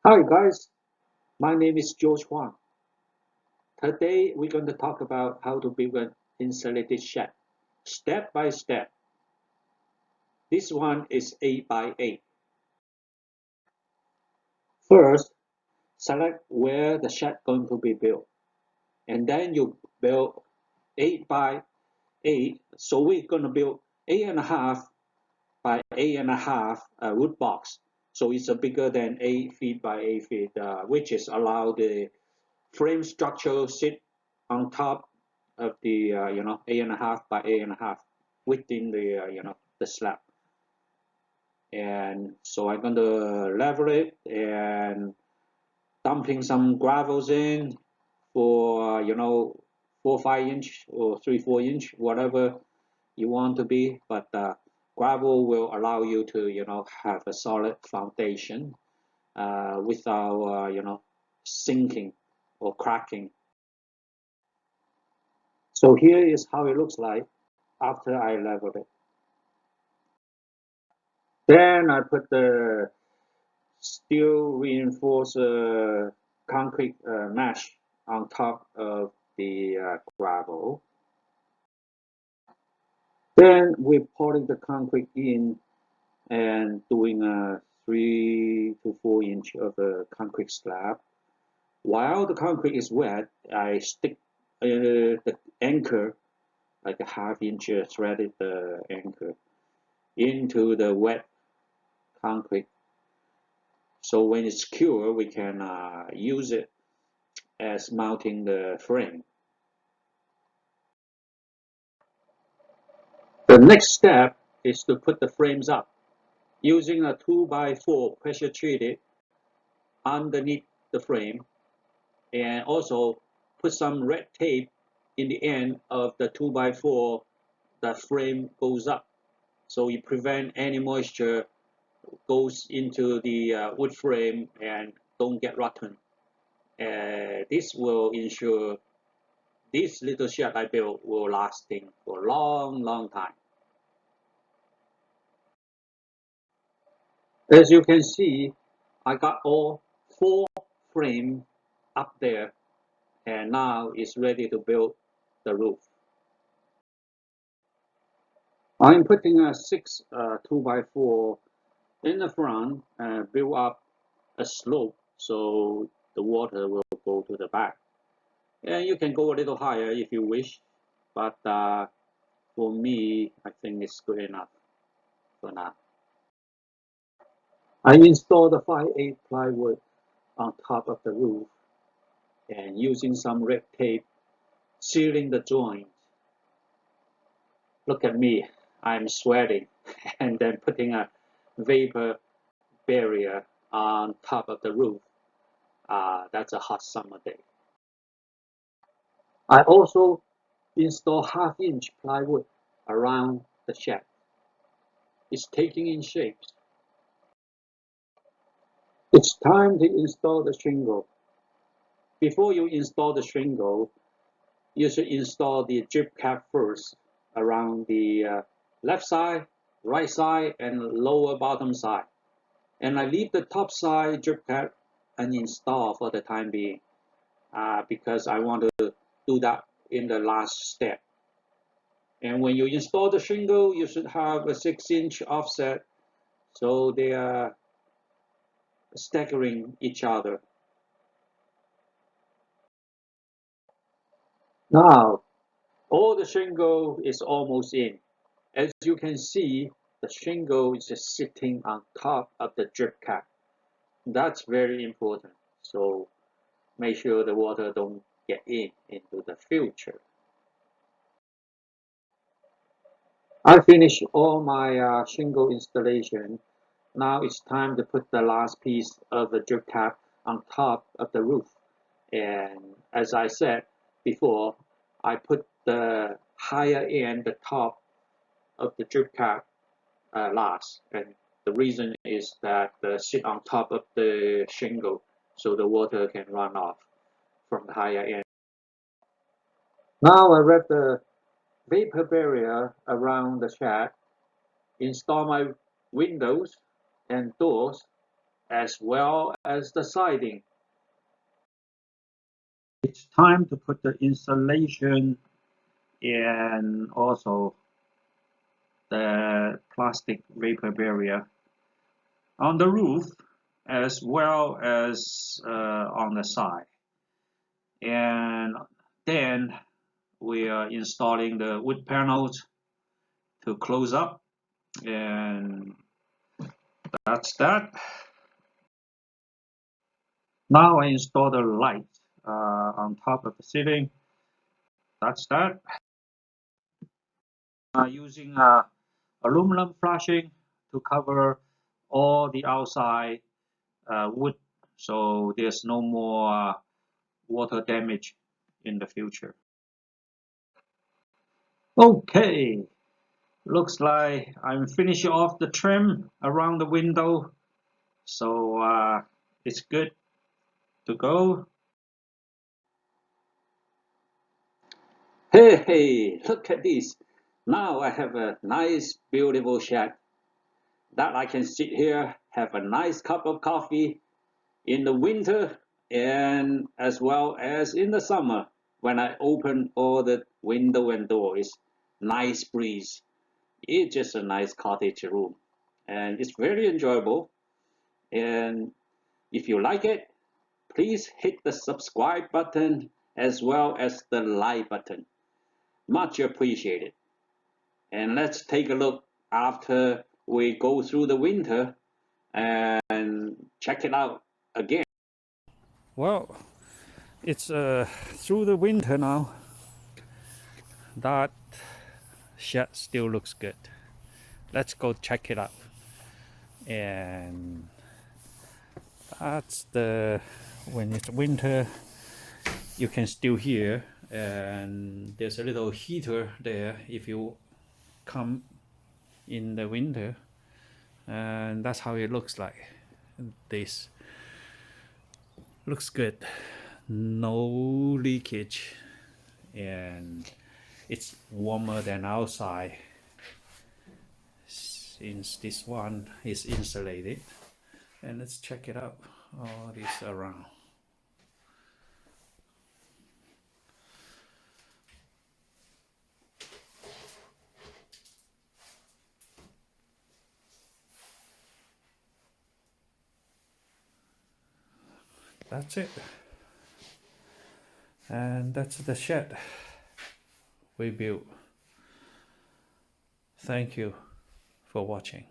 Hi guys, my name is George Huang. Today we're going to talk about how to build an insulated shed, step by step. This one is 8 by 8. First, select where the shed going to be built, and then you build 8 by 8. So we're going to build 8.5 by 8.5 wood box. So it's a bigger than 8 feet by 8 feet, which is allow the frame structure sit on top of the 8.5 by 8.5 within the the slab. And so I'm going to level it and dumping some gravels in for 4 5 inch or 3 4 inch, whatever you want to be. But gravel will allow you to have a solid foundation without sinking or cracking. So here is how it looks like after I leveled it. Then I put the steel reinforced concrete mesh on top of the gravel. Then we're pouring the concrete in and doing a 3 to 4 inch of a concrete slab. While the concrete is wet, I stick the anchor, like a half-inch threaded anchor, into the wet concrete. So when it's cured, we can use it as mounting the frame. The next step is to put the frames up using a 2x4 pressure treated underneath the frame, and also put some red tape in the end of the 2x4. The frame goes up, so you prevent any moisture goes into the wood frame and don't get rotten. This will ensure this little shed I built will lasting for a long time. As you can see, I got all 4 frames up there, and now it's ready to build the roof. I'm putting a 6 2x4 in the front and build up a slope so the water will go to the back. And you can go a little higher if you wish, but for me, I think it's good enough for now. I installed the 5/8 plywood on top of the roof and using some red tape sealing the joint. Look at me, I'm sweating and then putting a vapor barrier on top of the roof. That's a hot summer day. I also install half-inch plywood around the shed. It's taking in shapes. It's time to install the shingle. Before you install the shingle, you should install the drip cap first around the left side, right side, and lower bottom side. And I leave the top side drip cap uninstalled for the time being because I want to do that in the last step. And when you install the shingle, you should have a 6-inch offset so they are staggering each other. Now, all the shingle is almost in. As you can see, the shingle is just sitting on top of the drip cap. That's very important. So make sure the water don't get into the future. I finished all my shingle installation. Now it's time to put the last piece of the drip cap on top of the roof. And as I said before, I put the higher end, the top of the drip cap last. And the reason is that sit on top of the shingle so the water can run off from the higher end. Now I wrap the vapor barrier around the shed, install my windows and doors, as well as the siding. It's time to put the insulation and also the plastic vapor barrier on the roof as well as on the side. And then we are installing the wood panels to close up, and that's that. Now I install the light on top of the ceiling. That's that. Using aluminum flashing to cover all the outside wood, so there's no more water damage in the future. Okay, looks like I'm finishing off the trim around the window, so it's good to go. Hey, look at this. Now I have a nice, beautiful shed that I can sit here, have a nice cup of coffee in the winter and as well as in the summer when I open all the window and doors. Nice breeze. It's just a nice cottage room and it's very enjoyable. And if you like it, please hit the subscribe button as well as the like button. Much appreciated. And let's take a look after we go through the winter and check it out again. Well, it's through the winter now. That shed still looks good. Let's go check it out. And that's when it's winter, you can still hear, and there's a little heater there if you come in the winter, and that's how it looks like. This looks good, no leakage, and it's warmer than outside since this one is insulated. And let's check it out, all this around. That's it, and that's the shed we built. Thank you for watching.